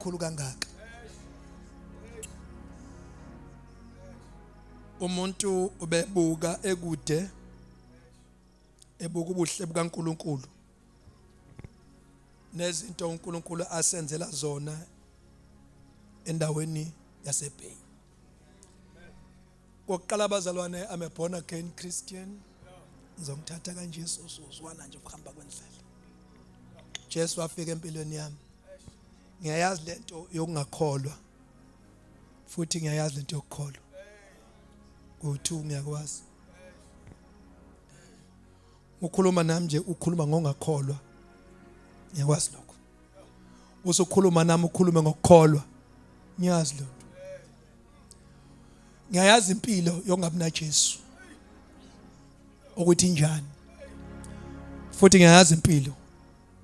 khulu kangaka. Umuntu ubebuka ekude ebuka ubuhle bukaNkulunkulu nezinto uNkulunkulu asenzela zona endaweni yaseBay. Kokuqala abazalwane, I'm a born again Christian. Ngizomthatha kanje sozwana nje ukuhamba kwendlela. Jesu wafika empilweni yami. Ngiyayazi lento yokungakholwa. Futhi ngiyayazi lento yokukholwa. Ku2 ngiyakwazi. Ukhuluma nami nje ukhuluma ngongakholwa. Ngiyakwazi lokho. Usukhuluma nami ukhulume ngokukholwa. Ngiyazi lokho. Ngiyayazi impilo yokungabi na Jesu. Ukuthi njani. Futhi ngiyayazi impilo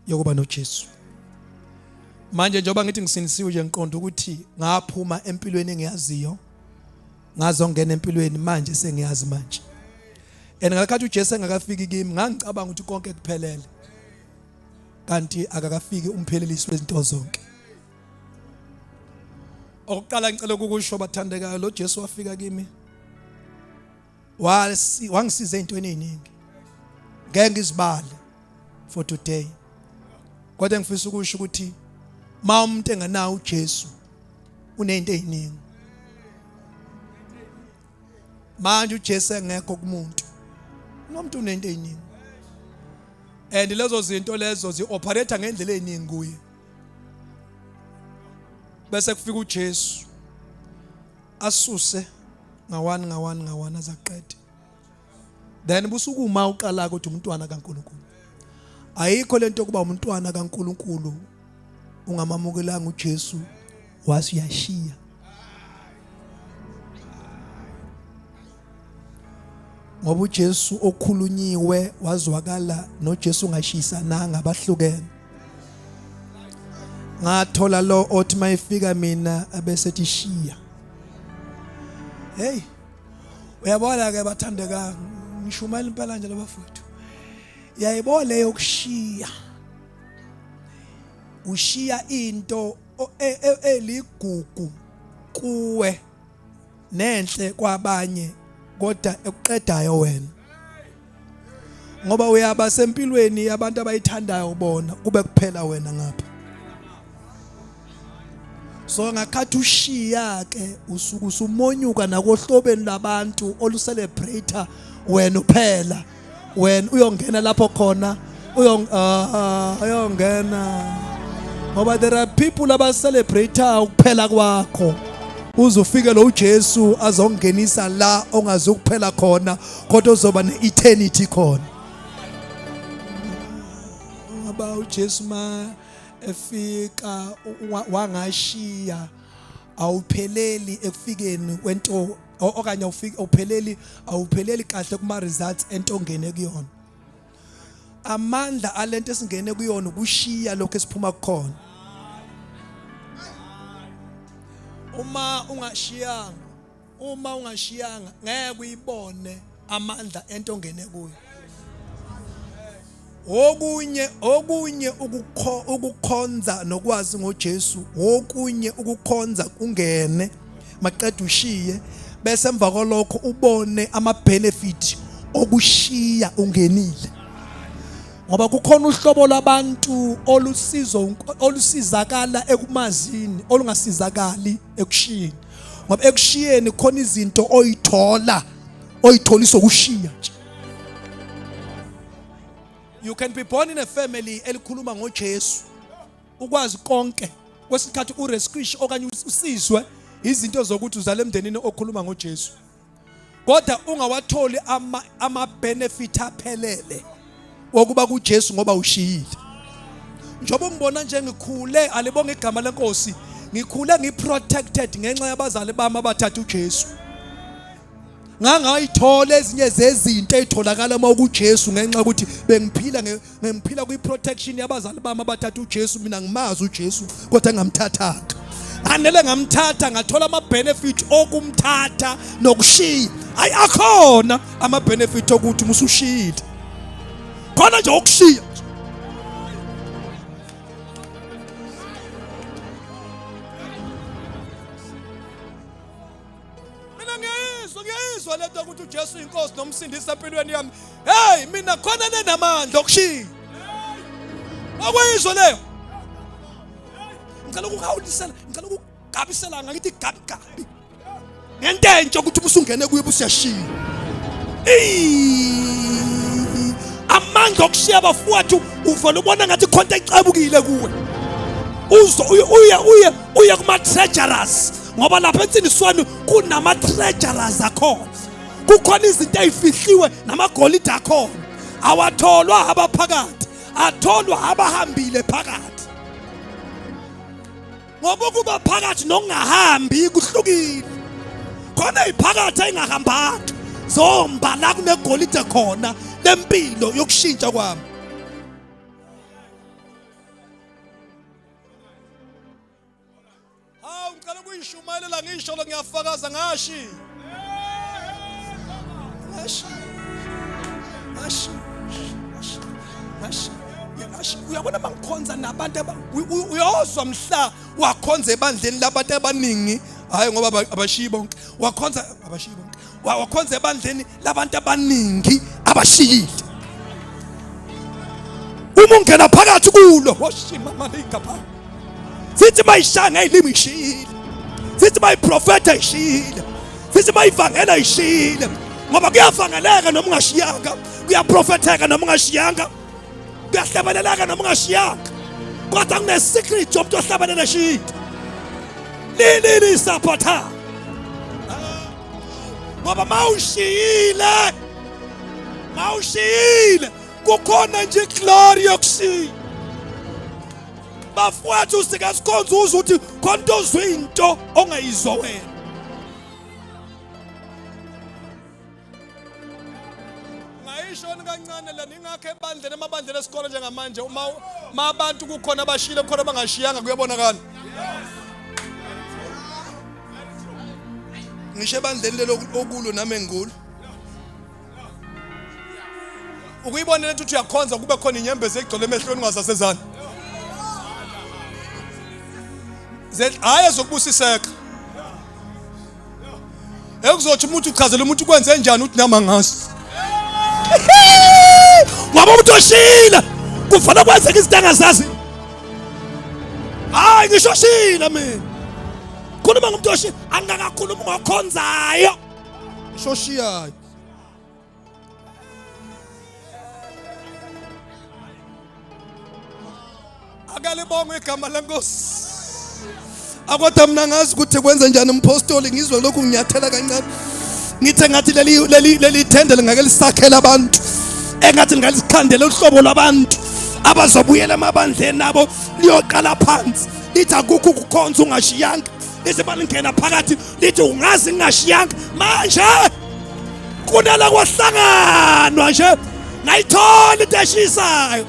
yokuba noJesu. Manje njengoba ngithi ngisinisiwe nje ngiqonda ukuthi ngaphuma empilweni engiyaziyo ngazongena empilweni manje sengiyazi manje. Ngakhathi uJesu engakafiki kimi ngangicabanga ukuthi konke kuphelele. Kanti akakafiki umphelelisi wezinto zonke. Okuqala ngicela ukusho bathandekayo lo Jesu wafika kimi. Wangisiza ezintweni eziningi. Ngeke ngizibale for today. Kodwa ngifisa ukusho ukuthi ma umuntu enganawo uJesu unezinto eziningi. Manje uJesu engekho kumuntu. Umuntu unezinto eziningi. And lezo zinto lezo zi-operate ngendlela eziningi kuye. Bese kufika uJesu asuse ngawani azaqede. Then busuku uma uqala ukuthi umntwana kaNkulunkulu. Ayikho lento kuba umntwana kaNkulunkulu ungamamukelanga uJesu wasiyashiya. Ngoba uJesu okhulunyiwe wazwakala noJesu ngashisananga abahlukene. Ngathola lo othi mayifika mina abesethi shiya. Hey, uyabona ke bathandeka ngishumayela impela nje labafowethu. Yayibona leyo kushiya. Ushiya into eligugu kuwe nenhle kwabanye kodwa ekuqedayo wena. Ngoba uyaba sempilweni yabantu abayithandayo bona kube kuphela wena ngapha. So ngakhathi ushiya ke usuku usumonyuka nakohlobeni labantu olucelebrate wena uphela. Wena uyongena lapho khona uyongena. Ngoba there are people aba celebrate ukuphela kwakho. Uzofika lo uJesu azongenisa la ongazokuphela khona kodwa uzoba neeternity khona. Ngoba uJesu ma efika wangashiya awupheleli ekufikeni kwento okanye awupheleli kahle kuma results entongene kuyona. Amandla alento esingene kuyona ukushiya lokho esiphuma kukhona. Uma ungashiyanga ngeke uyibone amandla entongene kuyo. Okunye ukukhonza nokwazi ngoJesu, okunye ukukhonza kungene maqeda ushiye bese emva kwalokho ubone ama benefit okushiya ungenile. Ngoba kukhona uhlobo labantu olusizakala ekumazini olungasizakali ekushiyeni. Ngoba ekushiyeni khona izinto oyitholisa ukushiya nje. You can be born in a family elikhuluma ngoJesu ukwazi konke kwesikhathi urescue okanye usizwe izinto zokuthi uzale emndenini okhuluma ngoJesu. Kodwa ungawatholi ama benefit aphelele wokuba kuJesu ngoba ushiyile. Njoba ngibona nje ngikhule alibonga igama leNkosi ngikhule ngiprotected ngenxa yabazali bami abathatha uJesu. Ngangayithola ezinye zezinto ezitholakala uma kuJesu ngenxa ukuthi bengiphila kwi-protection yabazali bami abathatha uJesu. Mina ngimazi uJesu kodwa ngamthathanga. Anele ngamthatha ngathola ama benefit okumthatha nokushiya. Ayakhona ama benefit ukuthi musushiyile. Khona nje okushiya. ngiyizwa lento ukuthi uJesu inkosi nomsindisi empilweni yami. Hey, mina khona nenamandla okushiya. Okwizwa leyo. Ngicela ukuhawulisela, ngicela ukugabisela ngakithi gabi. Ngento entsha ukuthi ubusungene kuye busiyashiya. Amandla okushiya abafowethu uvela ubona ngathi khonto ecabukile kuwe. Uye kuma treasurers ngoba lapha ensiniswani kunama treasurers akhona. Kukhona izinto ezifihliwe namagolide akhona. Awatholwa abaphakathi, atholwa abahambile phakathi. Ngoba kuba phakathi nokungahambi kuhlukile. Khona iphakathi engahambanga. Zomba la kunegolide khona lempilo yokushintsha kwami. Ngicela ukuyishumayela ngisho lo ngiyafakaza ngashi. Uyabona mangikhonza nabantu uyozwa mhla wakhonza ebandleni labantu abaningi, hayi ngoba abashiyi bonke. Wakhonza abashiyi bonke. Wakhonza ebandleni labantu abaningi abashiyile. Uma ungena phakathi kulo, woshima malika pha. Sithi bayishanga ilimi ishile. Sithi bayiprofeta ishile. Sithi bayivangela ishile. Ngoba kuyavangeleka noma ungashiyanga, kuyaprofetheka noma ungashiyanga, kuyahlabaleleka noma ungashiyanga. Kodwa kune secret yomuntu ohlabalela shit. Lili saphatha. Ngoba mawushiyile kukhona nje glory yokushiya. Bafowethu sikasikhonza uzwe ukuthi khona into ozwinto ongayizwa wena. Ngayishona kancane la ningakho ebandleni amabandleni esikole njengamanje uma abantu kukhona abashile khona bangashiyanga kuyabonakala. Ngisho ebandleni lelo okulo nami engikulo. Ukuyibonela ukuthi uyakhonza kube khona inyembezi egcwele emehlweni ngasasezana. Hayi ezokubusiseka. Ekuzothi umuntu uchazela umuntu ukwenze kanjani uthi nama ngazi. Ngoba umuntu oshila kufanele kwenzeke izinto angazazi. Hayi ngisho shila mina. Khuluma ngomuntu oshila angakakhuluma ngokhonzayo. Ngisho shiyayo. Akalibonga igama lenkosi. Akodwa mina ngazi ukuthi kwenza njani umpostoli ngizwe lokhu nginyathela kancane. Ngithe ngathi leli thendele ngake lisakhela abantu. Engathi ngalisikhandela uhlobo labantu abazobuyela emabandleni nabo liyoqala phansi. Lithi akukho ukukhonza ungashiyanga. Lize balingena phakathi lithi ungazi ngingashiyanga. Manje kunala kwahlanganwa nje. Ngayithola into eshisayo.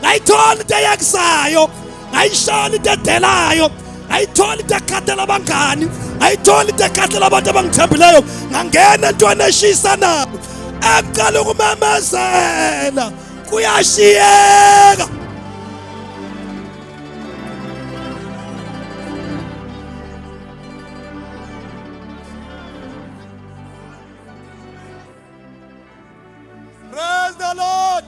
Ngayithola into eyakusayo. Ngayishona into edelayo. Ngayithola into ekhathela abangani. Ngayithola into ekhathela abantu abangithembileyo. Ngangena entweni eshisa nabo. Aqala ukumemezela kuyashiyeka. Praise the Lord.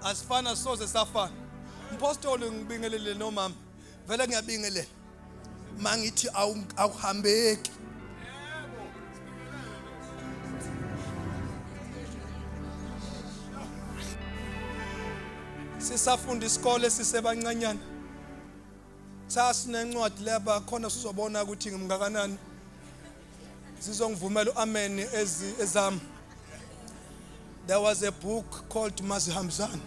Asifana soze safana. Mpostoli ngibingelele nomama. Vele ngiyabingelela. Mangithi awuhambeki. Sisafunda isikole sisebancanyana. Sasi nencwadi leba khona sizobona ukuthi ngimngakanani. Sizongivumela uamen ezami. There was a book called Mazihamzana.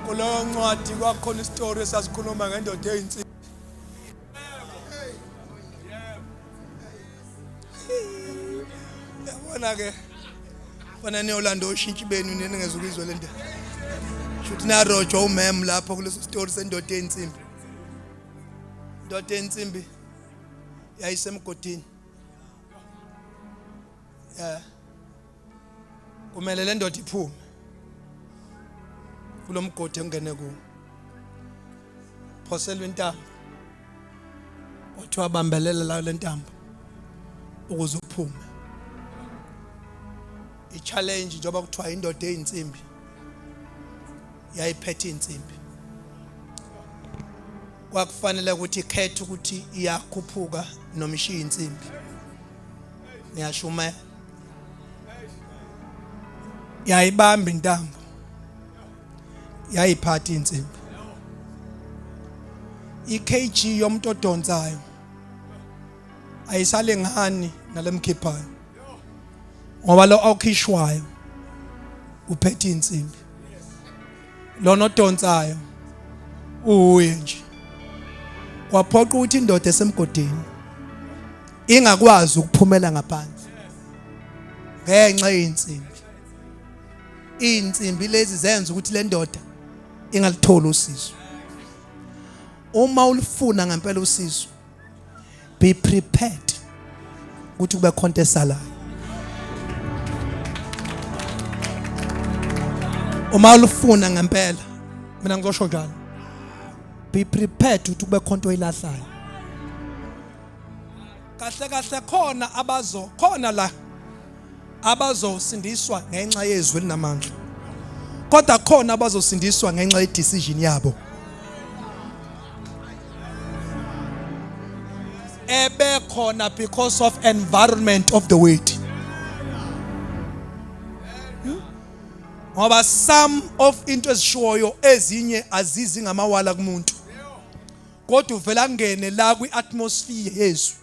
Kulo ncwadi kwakhona istory esasikhuluma ngendoda eyinsimbi. Yabona ke fana neOlando oshintsha ibenu nene ngezukuzwa lento. Shuthi na rojo umem lapho kuleso story sendoda eyinsimbi. Indoda eyinsimbi yayisemgodini. Kumele le ndoda iphume kulomgodi engene kuwo. Phoselwe intambo. Uthiwa bambelela la le ntambo ukuze uphume. I-challenge njengoba kuthiwa indoda eyinsimbi yayiphethe insimbi. Kwakufanele ukuthi ikhethe ukuthi iyakhuphuka noma ishiya insimbi. Ngiyashuma. Yayibamba intambo. Yayiphatha insimbi. I-kg yomuntu odonsayo ayisale ngani nalemkhiphayo. Ngoba lo awukhishwayo uphethe insimbi. Lona odonsayo uye nje. Kwaphoqa ukuthi indoda esemgodini ingakwazi ukuphumela ngaphansi ngenxa yeinsimbi. Insimbi lezi zenza ukuthi le ndoda ingalitholi usizo. Uma ulifuna ngempela usizo, be prepared ukuthi kube khonto esalayo. Uma ulifuna ngempela, mina ngizosho njalo, be prepared ukuthi kube khonto oyilahlayo. Kahle kahle khona la abazosindiswa ngenxa yezwi elinamandla. Kodwa khona abazosindiswa ngenxa ye-decision yabo. Ebe khona because of environment of the word. Ngoba some of into ezishoyo ezinye azizi ngamawala kumuntu. Kodwa uvela ngene la kwi-atmosphere yezwi.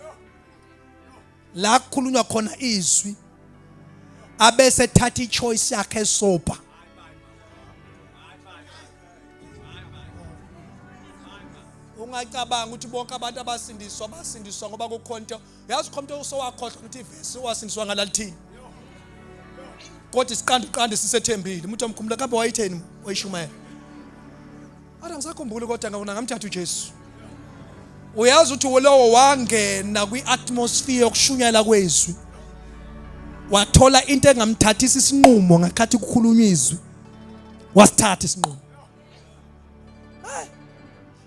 La kukhulunywa khona izwi. Abese thatha ichoice yakhe sopa. Ungacabanga ukuthi bonke abantu basindiswa ngoba kukhonto. Uyazi khonto usowakhohlwa ukuthi ivesi wasindiswa ngalalithini. Kodwa isiqandi sisethembile. Umuntu omkhumula kambe wayitheni wayishumayela. Ara ngisakhumbula kodwa ngabona ngamthatha uJesu. Uyazi ukuthi lowo wangena kwi-atmosphere yokushunyela kwezwi. Wathola into engamthathisa isinqumo ngakhathi kukhulunywa izwi. Wasithatha isinqumo.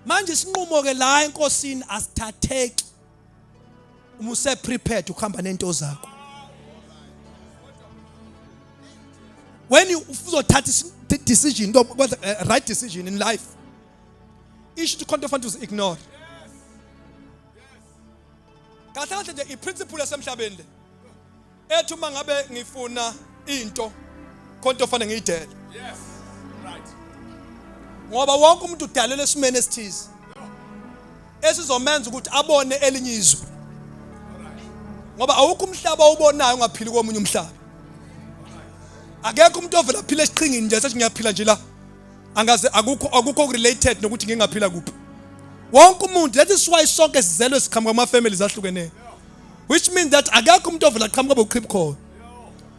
Manje isinqumo ke la enkosini asithatheki. Uma use prepared ukuhamba nento zakho. When you uzothatha decision, right decision in life, you should confront to ignore. Kahle nje iprinciple yasemhlabeni le. Ethi uma ngabe ngifuna into konto fanele ngiyidele. Yes. Right. Ngoba wonke umuntu udalelwe esimene esithize. Esizomenza ukuthi abone elinye izwi. Ngoba awukho umhlaba obonayo ungaphili komunye umhlaba. Akekho umuntu ovela aphila esiqhingini nje sethi ngiyaphila nje la. Angaze akukho related nokuthi ngingaphila kuphi. Wonke umuntu, that is why sonke sizelwe sikhamba kwama families ahlukeneyo. Which means that akekho umuntu ovela qhamuka bocrip call.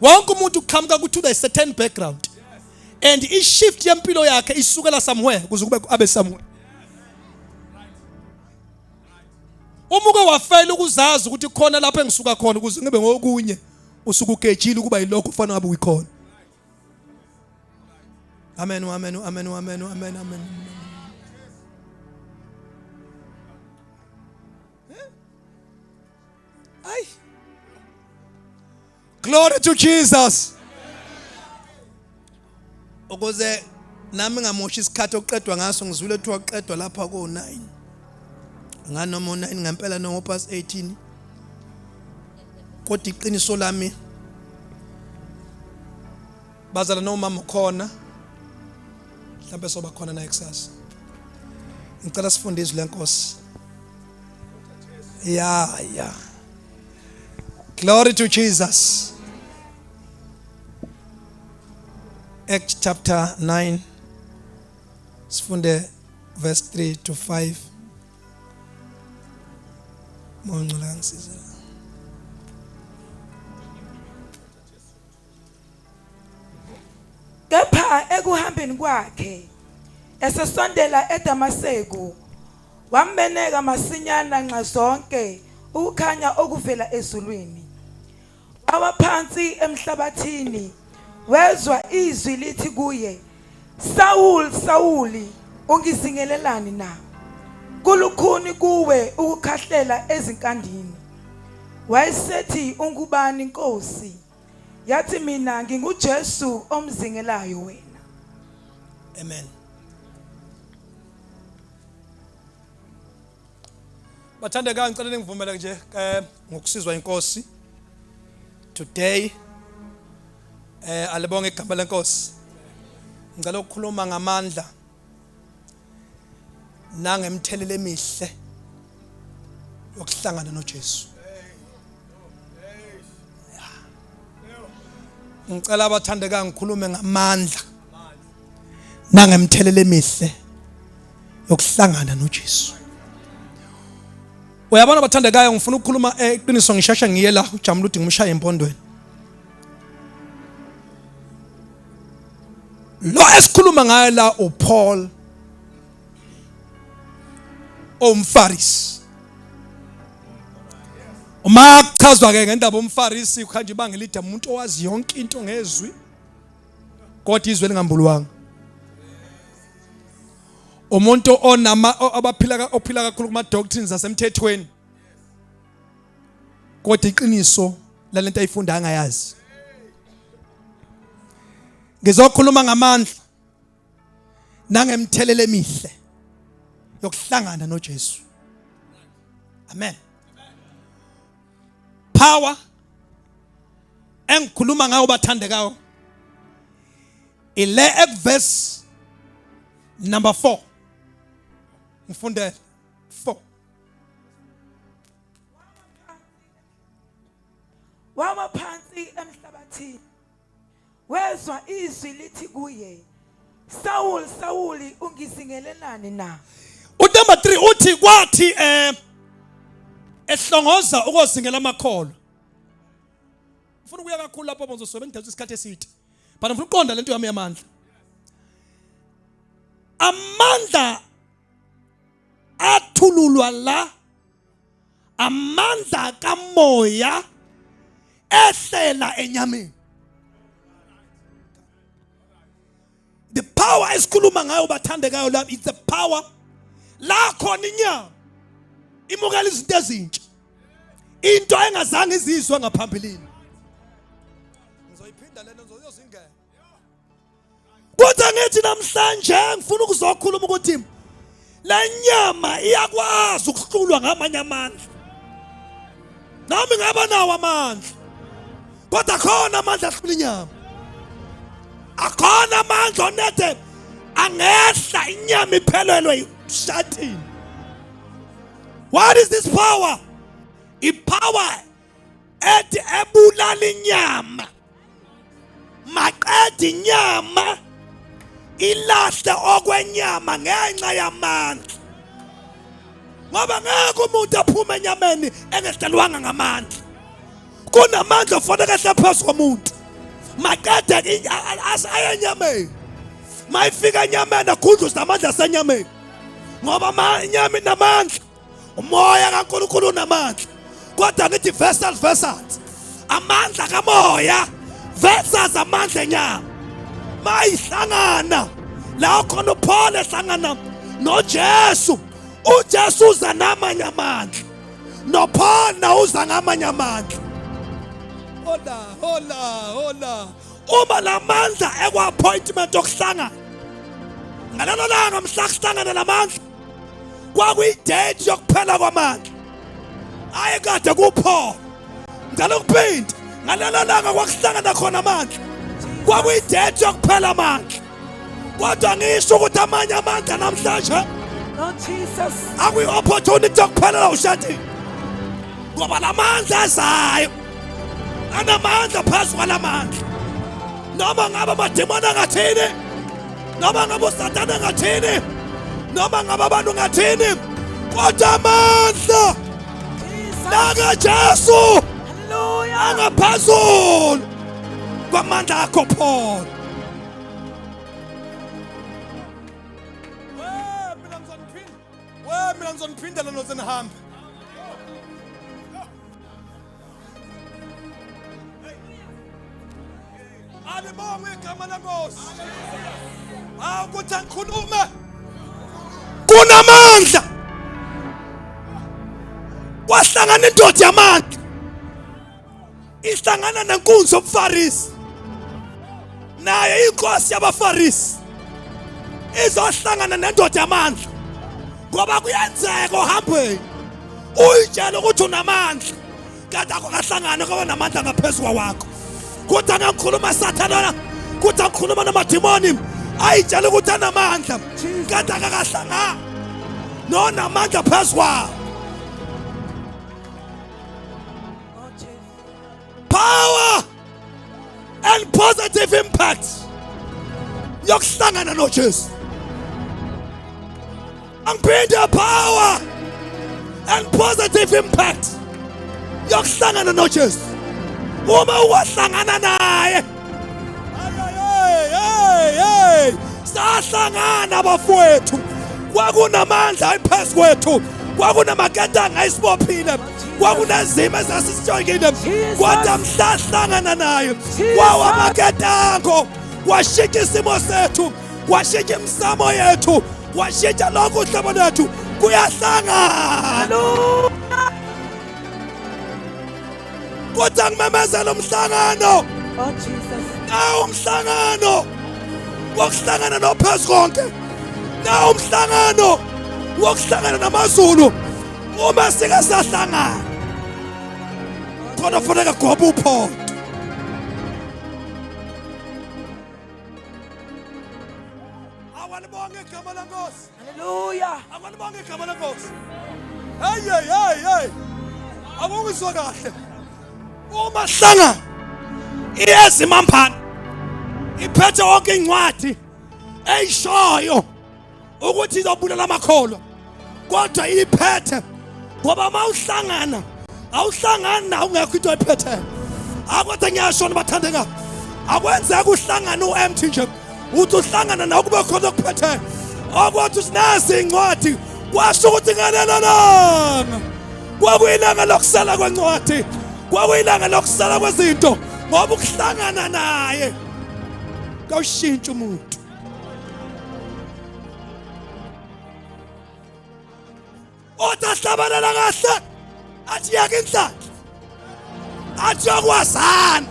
Wonke umuntu uqhamuka ku to a certain background. And I shift yempilo yakhe isukela somewhere kuze kube abe somewhere. Umuke wafela ukuzazi ukuthi khona lapho engisuka khona ukuze ngibe ngokunye usuku ugejile kuba yilokho ufana ngabe uyikhona. Amen, amen, amen, amen, amen, amen. Ay. Glory to Jesus. Ukuze nami ngamoshi isikhathi oqedwa ngaso ngizwile ethiwa qedwa lapha ko 9. Nganoma 9 ngempela no past 18. Kodwa iqiniso lami bazala nomama khona mhlawumbe soba khona na eksasa. Ngicela sifunde izwi lenkosi. Yeah. Glory to Jesus. Acts chapter 9. Sifunde verse 3 to 5. Monqula ngisiza. Kepha ekuhambeni kwakhe esesondela eDamaseko wambeneka masinyana nxa zonke ukukhanya okuvela ezulwini. Wawa phansi emhlabathini, wezwa izwi lithi kuye, Saul, Sauli, ungizingelelani na? Kulukhuni kuwe ukukhahlela ezinkandini. Wayesethi, ungubani Nkosi? Yathi, mina nginguJesu omzingelayo wena. Amen. Bathandekayo, ngicela ningivumele nje ngokusizwa inkosi today alibonge igama lenkosi. Ngicela ukukhuluma ngamandla nangemthelele emihle yokuhlangana noJesu. Ngicela abathandekayo ngikhulume ngamandla nangemthelele emihle yokuhlangana noJesu. Uyabona bathandekayo, ngifuna ukukhuluma iqiniso, ngishasha ngiye la uJamula udinga umshaya empondweni. Lo esikhuluma ngaye la uPaul umFarisi. Uma kuchazwa ke ngendaba umFarisi khanje ibanga elide umuntu owazi yonke into ngezwi kodwa izwi lingambulwanga. Umuntu ophila kakhulu kuma doctrines asemthethweni kodwa iqiniso lalento ayifunda angayazi. Ngizokhuluma ngamandla nangemthelele emihle yokuhlangana noJesu. Amen. Power engikhuluma ngayo bathandekayo ile verse number 4. Ngifundele 4. Wawa phansi emhlabathini, wezwa izwi lithi kuye, Saul, Sauli, ungizingelelani na? Number 3 uthi kwathi ehlongoza ukozingela amakholo. Ufuna ukuya kakhulu lapho bonzosobe ngidethe isikhathi eside. But ngifuna uqonda lento yami yamandla. Amandla athululwa la, amandla kamoya ehlela enyameni. The power esikhuluma ngayo bathandekayo la, it's the power la khona inyama imukela izinto ezintsha, into engazange izizwe ngaphambilini. Ngizoyiphinda lento ngizozingena. Kodwa ngithi namhlanje ngifuna ukuzokhuluma ukuthi la nyama iyakwazi ukuhlulwa ngamanye amandla. Nami ngaba nawo amandla, kodwa khona amandla ahlula inyama. Akhona amandla onethe angehla inyama iphelelwe shathini. What is this power? Ipower ethi ebulala inyama, maqeda inyama, ilahle okwenyama ngenxa yamandla. Ngoba ngeke umuntu aphume enyameni engehlelwanga ngamandla. Kunamandla ofanele ehle phezu komuntu. Maqeda aye enyameni. Mayifika enyameni akhudluza amandla asenyameni. Ngoba inyama inamandla, umoya kaNkulunkulu unamandla. Kodwa ngithi versus amandla kamoya versus amandla enyama. Mayihlangana la khona uPaul ehlangana noJesu. uJesu uza namanye amandla, noPaul na uza ngamanye amandla. Hola. Uma lamandla ekwa-appointment okuhlangana, ngalelo langa mhla kuhlangana lamandla kwakuyidate yokuphela kwamandla. Ayekade kuPaul. Ngicela ukuphinda, ngalelo langa kwakuhlangana khona amandla kwakuyidate yokuphela amandla. Kodwa ngisho ukuthi amanye amandla namhlanje Lord Jesus, akuyi-opportunity yokuphelela ushadini. Ngoba lamandla azayo anamandla phezu kwalamandla. Noma ngabe amadimoni angathini, noma ngabe uSathane angathini, noma ngabe abantu ngathini, kodwa amandla nakaJesu hallelujah, angaphezulu kwamandla akho Paul. Mina ngizophindela noze nihambe. Awalibonga igama lenkosi. Ukuthi angikhulume. Kunamandla. Wahlangana indoda yamandla. Ihlangana nenkunzi yobufarisi. Naye inkosi yabafarisi. Izohlangana nendoda yamandla. Ngoba kuyenzeka uhambeni. Uyitshela ukuthi unamandla. Kanti akukahlangana ngoba namandla ngaphezulu kwakho. Kuthi angakhuluma sathana. Kuthi angikhuluma namadimoni. Ayitshela ukuthi anamandla. Kanti akakahlangana. No namandla phezulu. Power and positive impact. Yokuhlangana noJesu. Angiphinde power and positive impact. Yokuhlangana noJesu. Uma uwahlangana naye. Hey. Sahlangana bafowethu. Kwakunamandla ayiphezu kwethu. Kwakunamaketanga ayisibophile. Kwakunezimo ezasisijongile. Kodwa mhlahlangana naye. Kwawamaketanga. Washika isimo sethu. Washika imsamo yethu. Washika lokhu uhlobo lwethu. Kuyahlangana. Kodwa ngimemezela umhlangano. Oh Jesus. Nawo umhlangano. Wokuhlangana noPhezu konke. Nawo umhlangano. Wokuhlangana namaZulu. Uma sike sahlangana. Khona kufanele gobe uphondo. Awalibonga igama lenkosi. Hallelujah. Awalibonga igama lenkosi. Hey. Awungizwa kahle. Uma hlangana iyezimamphana iphethe wonke incwadi eyishoyo ukuthi izobulala amakholwa kodwa iphethe ngoba mawuhlangana awuhlangani na ungekho into ephethe akodwa ngiyasho nibathandeka akwenzeka uhlangana uempty nje uthi uhlangana nawe kube khona okuphethe akwathi usinazi incwadi kwasho ukuthi ngalelana kwakuyilanga lokusala kwencwadi kwakuyilanga lokusala kwezinto ngoba ukuhlangana naye kawushintsha umuntu. Otahlabalela kahle athi yake inhlanhla athi yakwazana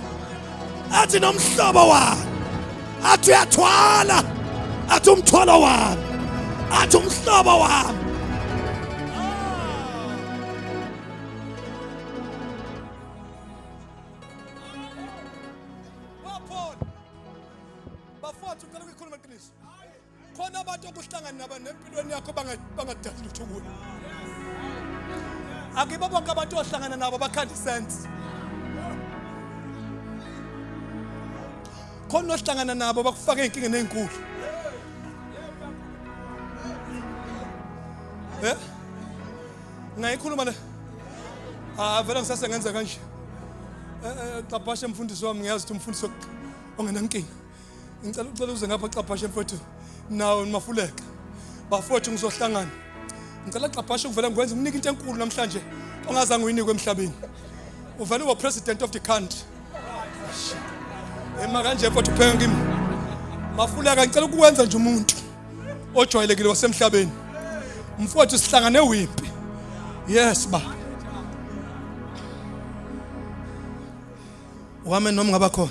athi nomhlobo wami athi uyathwala athi umthwalo wami athi umhlobo wami. Bafowethu ngicela ukukhuluma iqiniso. Khona abantu okuhlangana nabo nempilweni yakho bangadali lutho kuwe. Akibo bonke abantu ohlangana nabo bakhanda isense. Khona ohlangana nabo bakufaka inkingeni ezinkulu. Ngayikhuluma le. Vele ngisasengenza kanje. Xabhashe mfundisi wami ngiyazi ukuthi umfundisi ongenankinga. Ngicela uze ngapha xabhashe mfowethu nawo Mafuleka. Bafowethu ngizohlangana. Ngicela xabhashe uvela ngikwenza nginike into enkulu namhlanje ongazange uyinikwe emhlabeni. Uvela uba president of the country. Ema kanje mfowethu pheka kimi. Mafuleka ngicela ukwenza nje umuntu ojwayelekile wasemhlabeni. Mfowethu sihlangane wimpi. Yes ba. Wame noma ngaba khona.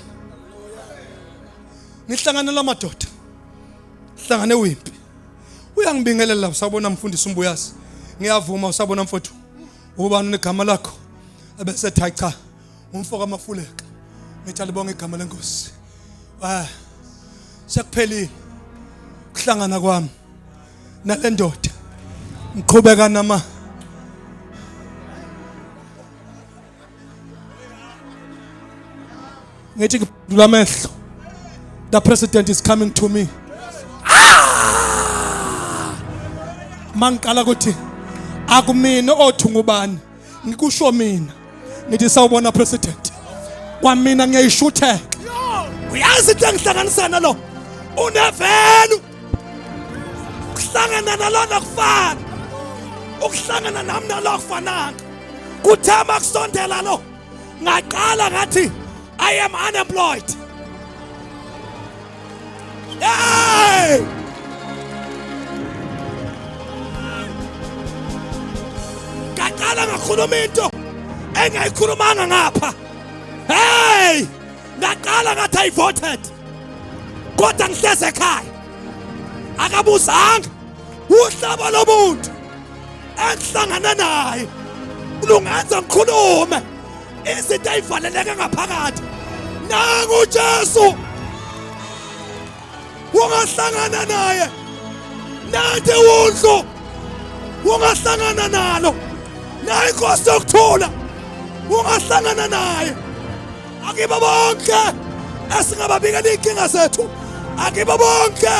Ngihlangana lamadoda. Hlangane wimpi. Uyangibingelela usabona mfundisi uMbuyazi. Ngiyavuma usabona mfowethu. Ubani negama lakho? Ebese ethi cha. Umfoka Mafuleka. Ngithi libonga igama lenkosi. Sekuphelile. Kuhlangana kwami nale ndoda. Ngiqhubeka nama ngithi ngidula amehlo. The president is coming to me. Mangikala ukuthi akumina othunga ubani ngikusho mina ngithi sawubona president kwamina ngiyayishutheka uyazi into engihlanganisana lo unevelu ukuhlangana nalona kufana ukuhlangana nami nalo kufananga kuthama kusondela lo ngaqala ngathi I am unemployed Hey! Ngaqala ngakhuluma into engayikhulumanga ngapha. Hey! Ngaqala ngathi I voted. Kodwa ngihleze ekhaya. Akabuzanga uhlaba lomuntu engihlangana naye. Ulungenza ngikhulume izinto ezivaleleke ngaphakathi. Nangu uJesu. Ungahlangana naye. Nathi wundlu. Ungahlangana nalo. Nayi Inkosi yokuthula. Ungahlangana naye. Akiba bonke esingababikela inkinga zethu. Akiba bonke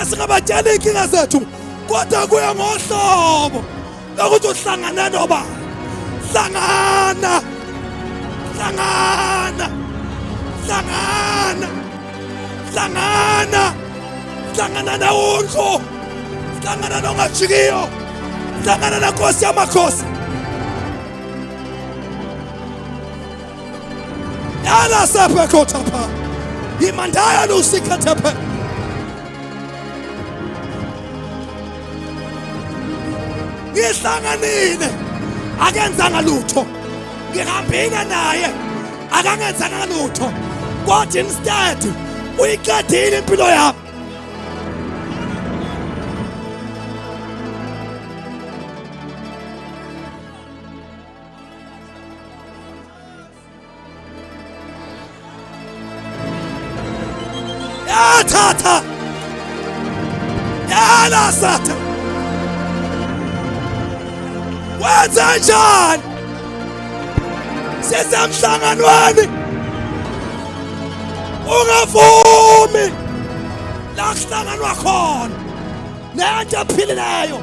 esingabatshela inkinga zethu. Kodwa kuya ngohlobo lokuthi uhlangana noba. Hlangana. Hlangana. Hlangana. Hlangana. Hlangana nawundlu. Hlangana nongajikiyo. Hlangana naNkosi yamakhosi. Yala saphe kothapha. Imandaya lusikhathapha. Ngihlanganile. Akenzanga lutho. Ngihambile naye. Akangenzanga lutho. Kodwa instead uyiqedile impilo yami. Tata. Yala satha. Wenza njani? Sisemhlanganweni. Ungavumi. La kuhlanganwa khona. Nento ephilileyo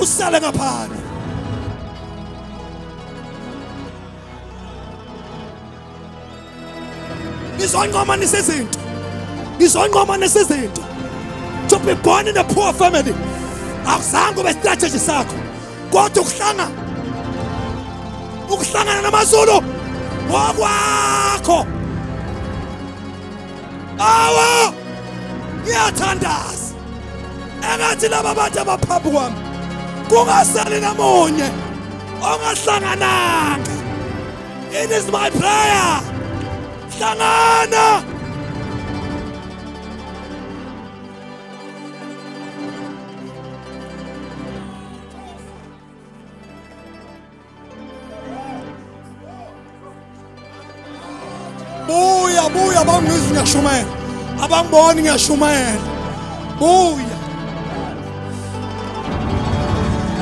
usale ngaphandle. Ngizongoma nesizinto. Ngizongoma nesizinto. To be born in a poor family. Awuzange ube strategy sakho. Kodwa ukuhlangana namaZulu ngokwakho. Awa! Ngiyathandaza. Engathi laba bantu abaphambi kwami kungasali namunye ongahlangananga. It is my prayer. Hlangana. Buya abangizwi ngiyashumela. Abangiboni ngiyashumela. Buya.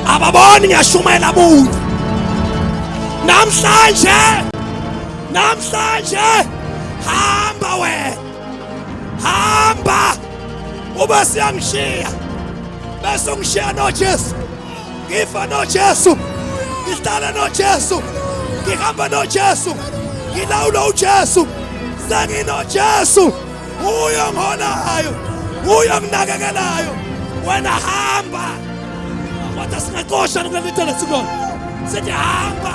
Ababoni ngiyashumela buya. Namhlanje hamba wena. Hamba. Ube siyangishiya. Bese ungishiya noJesu. Ngifa noJesu. Ngihlala noJesu. Ngihamba noJesu. Ngilawula uJesu. SenginoJesu. Uyo ngiholayo. Uyo nginakekelayo. Wena hamba. Kodwa singaqosha nokulethela sikolo. Sithi hamba.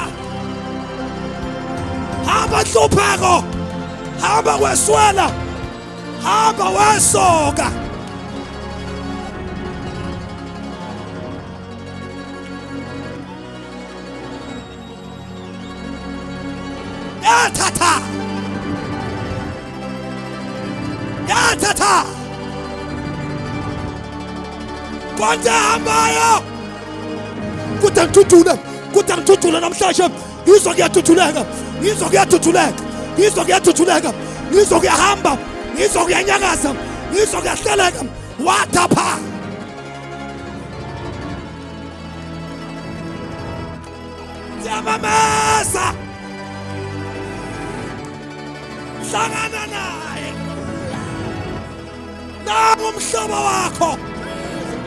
Hamba hlupheko. Hamba kweswela. Hamba wesoka. Yathatha. Kodwa hambayo. Kodwa ngithuthule namhlanje. Yizwa kuyathuthuleka. Yizwa kuyahamba. Yizwa kuyanyakaza. Yizwa kuyahleleka. Wathapha. Siyamameza. Hlangana naye. Nangu umhlobo wakho.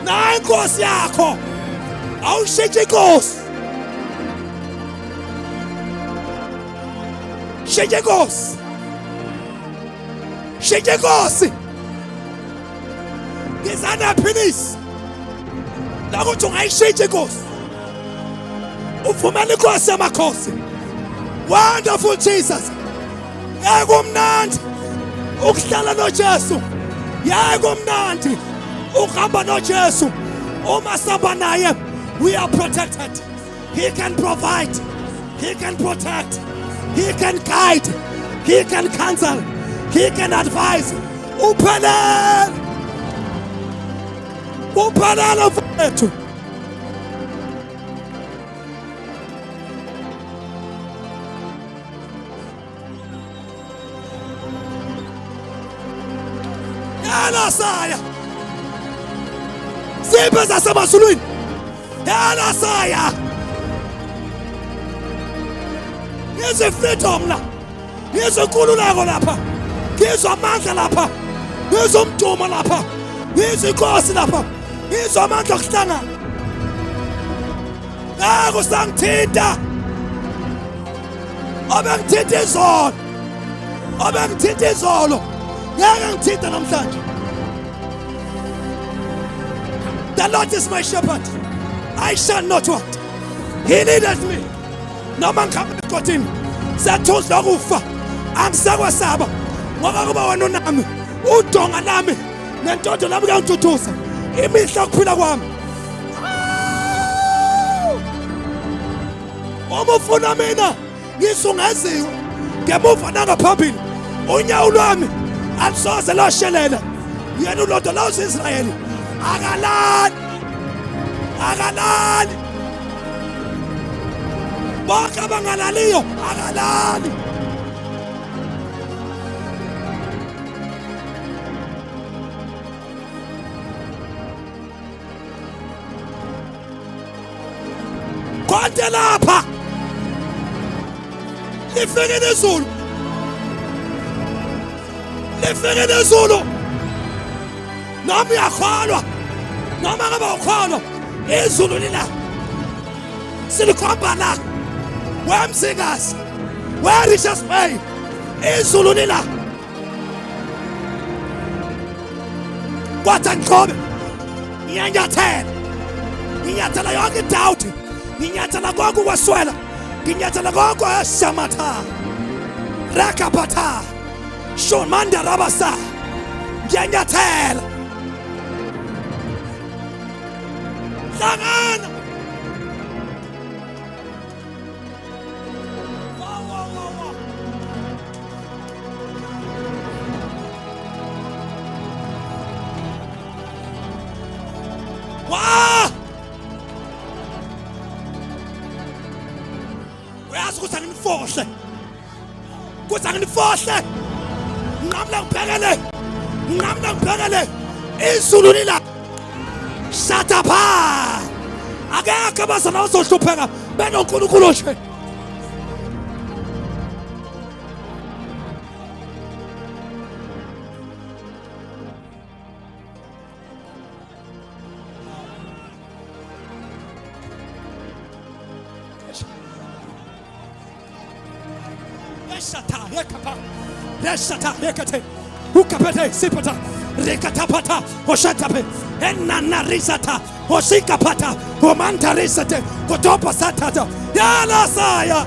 Nayi Inkosi yakho. Awushintshe inkosi. Shintshe inkosi. Ngizana philisi. Nakuthi ungayishintsha inkosi. Uvumela inkosi yamakhosi. Wonderful Jesus. Ekumnandi ukuhlala noJesu. yebo mnandi ukuhamba noJesu. Uma sihamba naye, we are protected. He can provide, he can protect, he can guide, he can counsel, he can advise. Uphelele mfowethu. Yana saya zibe zasemasulwini, yana saya ngizwe freedom la, ngizwe inkululeko lapha, ngizwe amandla lapha, ngizwe umdumo lapha, ngizwe inkosi lapha, ngizwe amandla okuhlangana. Ngeke usangithinta obengithinta izolo, obengithinta izolo ngeke ngithinta namhlanje. The Lord is my shepherd, I shall not want. He leadeth me. Noma ngikhamba egodini siyathuza ukufa, angisakwesaba ngoba kuba wena unami, udonga lami nentondo lami kuyangithuthuzela imihla yokuphila kwami. Uma ufuna mina ngisungeziwe ngemuva nangaphambili, unyawo lwami alisoze loshelela. Yena uLodo lawuza Israyeli akalali, akalali. Bonke abangalaliyo akalali. Konke lapha lifike nezulu, lifike nezulu. Noma uyakholwa noma ngabe ukholwa, izulu lila silikhomba la. Wemsikazi, where is your Spain? Izulu lila. Kwathi ngikhobe ngiyanyathela, nginyathela yonke idoubt, nginyathela konke ukweswela, nginyathela konke eshamatha rakapatha shomanda rabasa. Ngiyanyathela hlangana. Uyazi ukuthi anginifohle, ukuthi anginifohle. Ngamla ngibhekele, ngamla ngibhekele izulu lila. Shut up. Akekho abazana bazohlupheka benoNkulunkulu nje. Reshata rekapa, reshata rekate, ukapete sipata, rekatapata, oshatape, enana risata, osikapata, omanta risate, kotopa satata, yala saya.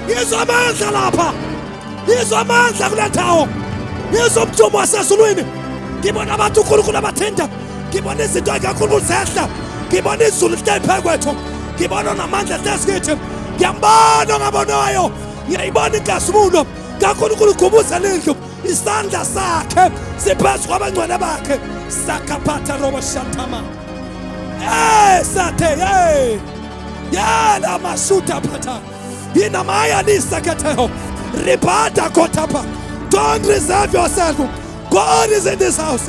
Ngizwa amandla lapha, ngizwa amandla kule ndawo, ngizwa umdumo wasezulwini. Ngibona abantu uNkulunkulu abathinta, ngibona izinto kaNkulunkulu zehla, ngibona izulu lihleli phezu kwethu, ngibona namandla hlezi kithi. Ngiyambona ongabonayo, ngiyayibona inkazimulo kaNkulunkulu igubuzela indlu, isandla sakhe siphezu kwabangcwele bakhe. Sakaphatha robo shantama, sathe yala masuta phatha. Inamaya lisa keteho, ripata kotapa. Don't reserve yourself. God is in this house.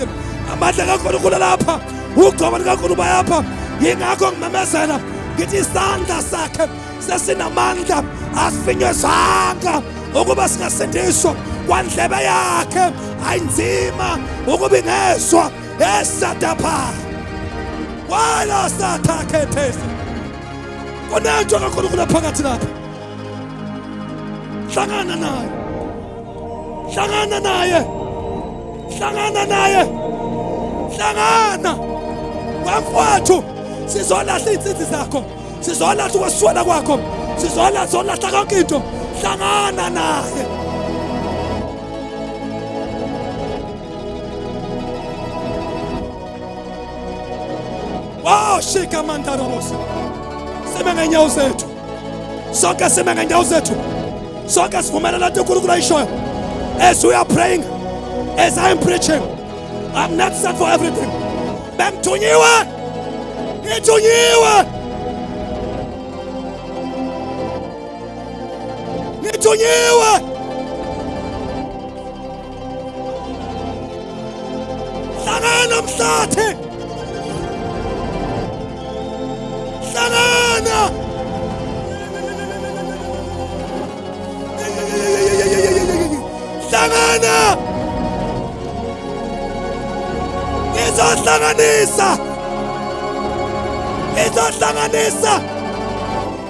Amandla kaNkulunkulu lapha, ugqobo likaNkulunkulu bayapha. Yingakho ngimemezela ngithi isandla sakhe sesinamandla, asifinyezanga ukuba singasindiswa. kwandlebe yakhe ayinzima ukuba ingezwa esatapha wala sathakethesa kunento kakhulu kunaphakathi lapha hlangana naye hlangana naye hlangana naye hlangana wamfowethu sizolahla insizwe zakho sizolahla ukweswela kwakho sizolahla konke into hlangana naye wow shika mandarobosi sema ngenyawo zethu sonke sema ngenyawo zethu sonke sivumelana into uNkulunkulu ayishoyo as we are praying as I am preaching I'm not set for everything bemthunyiwe ngithunyiwe hlangana mhlathi hlangana hlangana ngizohlanganisa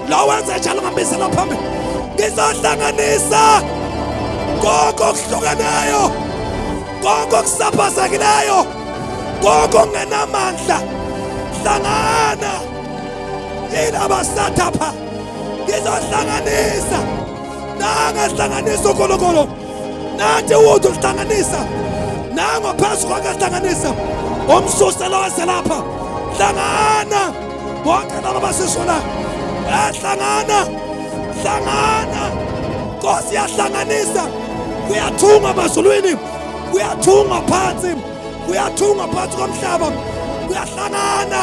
lo wenza njalo ngambisela phambili ngizohlanganisa konke okuhlukeneyo konke okusaphazekileyo konke okungenamandla hlangana yini abasathapha ngizohlanganisa nangahlanganisa uNkulunkulu nathi wethu uhlanganisa nangaphezu kwakahlanganisa umsuselo waselapha hlangana bonke laba basishona hlangana Nkosi yahlanganisa kuyathunga emazulwini kuyathunga phansi komhlaba kuyahlangana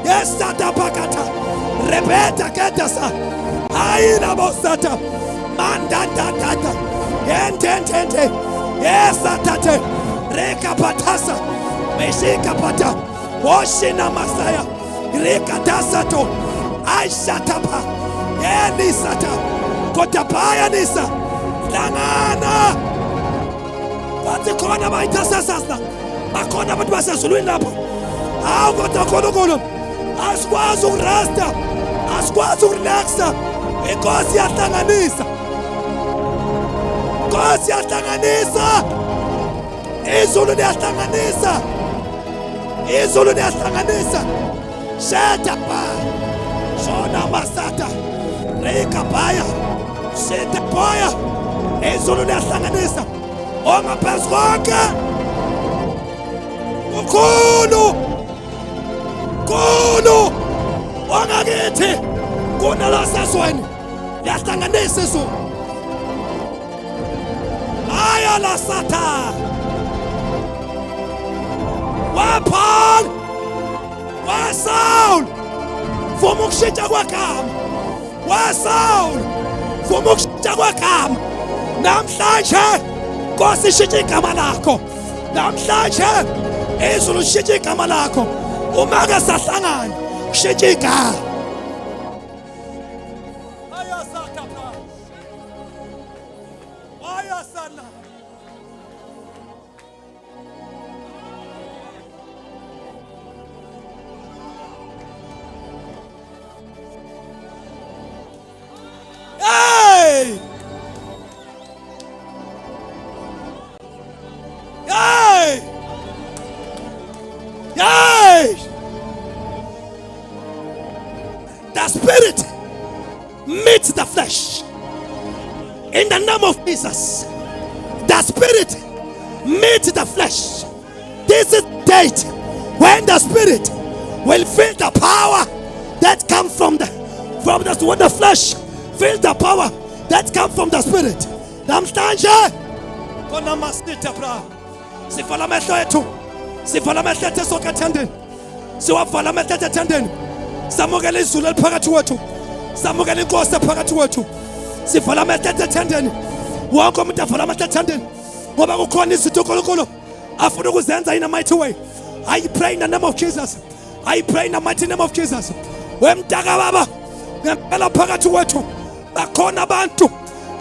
yesatapakata rebeta ketasa ayina bosata mandandandanda yententente yesatate rekapatasa meshikapata woshina masaya rekatasato aishatapa yenisata kotapaya nisa hlangana bathi khona bayithasasasa bakhona abantu basezulwini lapho hawu kodwa uNkulunkulu asikwazi ukuresta asikwazi ukurelaxa inkosi yahlanganisa izulu liyahlanganisa shetapa shona masata rekapaya shetapaya izulu liyahlanganisa ongaphezu konke ukhulu wangakithi kunalasezweni liyahlanganisa izulu aya la sata waPaul waSaul vuma ukushintsha kwegama waSaul vuma ukushintsha kwegama namhlanje Nkosi ishintshe igama lakho namhlanje izulu lishintshe igama lakho uma ke sahlangana kushintshe igama ayasakapha ayasana hey the spirit meets the flesh in the name of Jesus. The spirit meets the flesh. This is the date when the spirit will feel the power that comes from the when the flesh feels the power that comes from the spirit. Namhlanje kona masita bra sivala amehlo ethu sivala amehlo ethu sokathandeni siwavala amehlo ethu ethandeni samukela izulu eliphakathi kwethu samukela inkosi ephakathi kwethu sivala amehlo ethu ethandeni wonke umuntu avala amehlo ethandeni ngoba kukhona izinto uNkulunkulu afuna ukuzenza in a mighty way. I pray in the name of Jesus. I pray in the mighty name of Jesus. Wemtaka baba ngempela phakathi kwethu bakhona abantu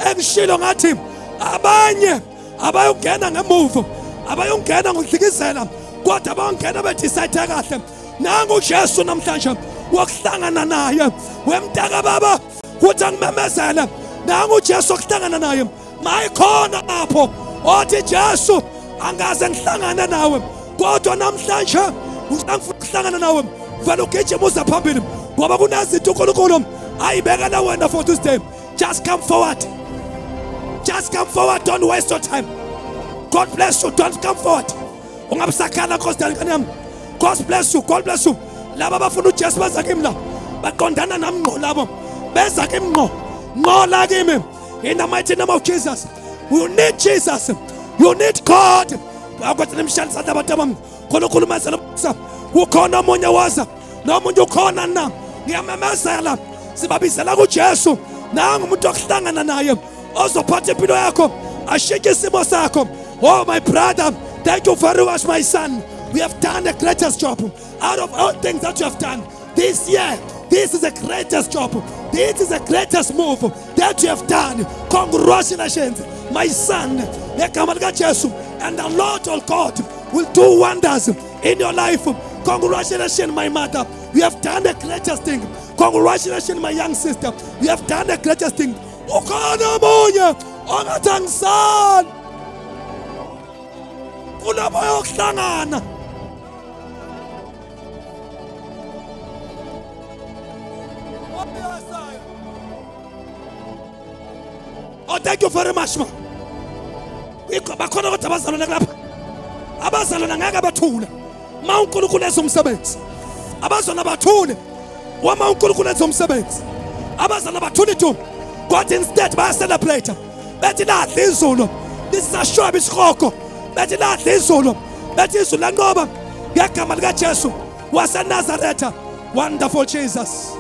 engishilo ngathi abanye abayongena ngemuva, abayongena ngokudikizela, kodwa abangena bedecide kahle. Nangu uJesu namhlanje wokuhlangana naye, wemntaka baba kuthi angimemezele. Nangu uJesu wokuhlangana naye, mayikhona lapho othi Jesu angaze ngihlangane nawe, kodwa namhlanje ngifuna ukuhlangana nawe. Vele ugijima uze phambili ngoba kunezinto uNkulunkulu ayibekela wena for this day. Just come forward. Just come forward. Don't waste your time. God bless you. Don't come forward. Ungabusakhala Nkosi yami. God bless you. God bless you. Laba bafuna uJesu beza kimi la. Baqondana nami ngqo labo. Beza kimi ngqo. Ngola kimi. In the mighty name of Jesus. You need Jesus. You need God. Akwathi nimshali sadla batabam. Khona ukhulumezela umsa. Ukhona omunye waza. Nomunye ukhona na. Ngiyamemezela. Sibabizela kuJesu. Nangu umuntu okuhlangana naye. Ozophatha impilo yakho. Ashike isimo sakho. Oh my brother, thank you very much my son. We have done the greatest job. Out of all things that you have done this year, this is the greatest job. This is the greatest move that you have done. Congratulations, my son. And the Lord our God will do wonders in your life. Congratulations, my mother. You have done the greatest thing. Congratulations, my young sister. You have done the greatest thing. Ukhona omunye ongathangisana. Kulapho yokuhlangana. Oh, thank you very much, ma. Bakhona kodwa abazalwana lapha. Abazalwana ngeke bathule. Ma uNkulunkulu ezomsebenzi. Abazalwana bathule. Wama uNkulunkulu ezomsebenzi. Abazalwana bathule tu. God instead baya celebrate. Bethi ladla izulu. This is a show isikhoko. Bethi ladla izulu. Bethi izulu lanqoba. Ngegama likaJesu waseNazaretha. Wonderful Jesus.